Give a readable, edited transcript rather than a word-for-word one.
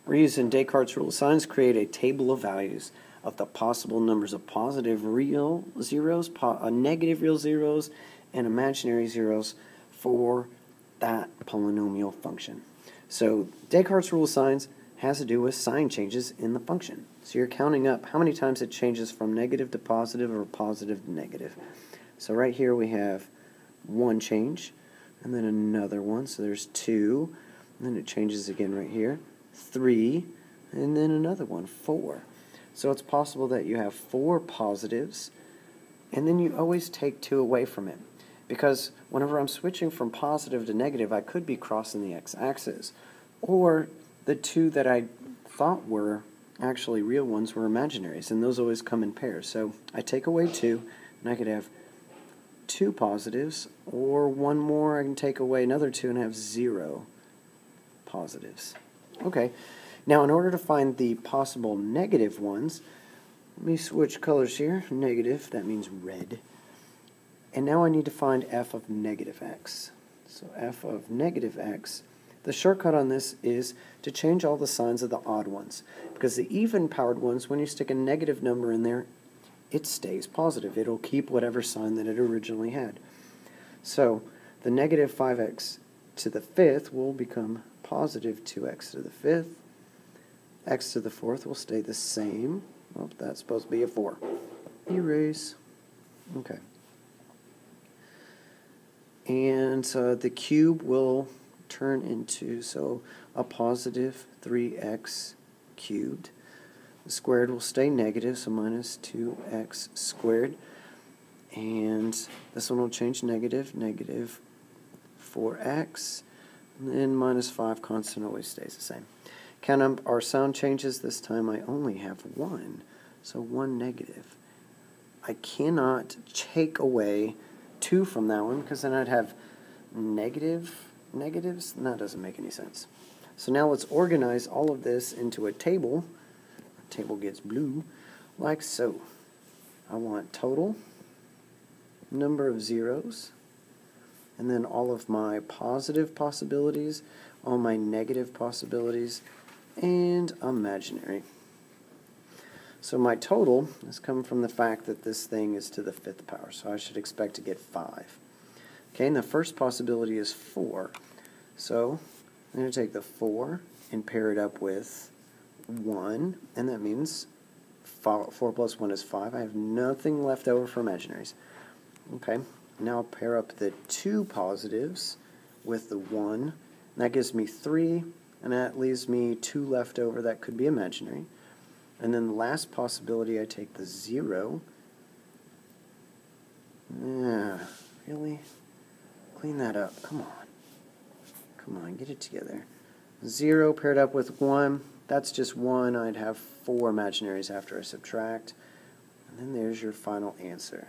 We're using Descartes' rule of signs to create a table of values of the possible numbers of positive real zeros, negative real zeros, and imaginary zeros for that polynomial function. So Descartes' rule of signs has to do with sign changes in the function. So you're counting up how many times it changes from negative to positive or positive to negative. So right here we have one change, and then another one, so there's two, and then it changes again right here, 3, and then another one, 4. So it's possible that you have 4 positives, and then you always take 2 away from it. Because whenever I'm switching from positive to negative, I could be crossing the x-axis. Or the 2 that I thought were actually real ones were imaginaries, and those always come in pairs. So I take away 2, and I could have 2 positives, or one more, I can take away another 2 and have 0 positives. Okay, now in order to find the possible negative ones, let me switch colors here. Negative, that means red. And now I need to find f of negative x. So f of negative x, the shortcut on this is to change all the signs of the odd ones. Because the even-powered ones, when you stick a negative number in there, it stays positive. It'll keep whatever sign that it originally had. So the negative 5x to the 5th will become positive 2x to the 5th. X to the 4th will stay the same. Oh, that's supposed to be a 4. Erase. Okay. And the cube will turn into, so a positive 3x cubed. The squared will stay negative, so minus 2x squared. And this one will change negative, negative 4x. And then minus 5 constant always stays the same. Count up our sound changes. This time I only have 1, so 1 negative. I cannot take away 2 from that one, because then I'd have negatives, and that doesn't make any sense. So now let's organize all of this into a table. The table gets blue, like so. I want total, number of zeros, and then all of my positive possibilities, all my negative possibilities, and imaginary. So my total is coming from the fact that this thing is to the 5th power, so I should expect to get 5. Okay, and the first possibility is 4. So I'm going to take the 4 and pair it up with 1, and that means 4 plus 1 is 5. I have nothing left over for imaginaries. Okay, now I'll pair up the 2 positives with the 1, and that gives me 3, and that leaves me 2 left over that could be imaginary. And then the last possibility, I take the 0. Yeah, really? Clean that up. Come on. Come on, get it together. 0 paired up with 1. That's just 1. I'd have 4 imaginaries after I subtract. And then there's your final answer.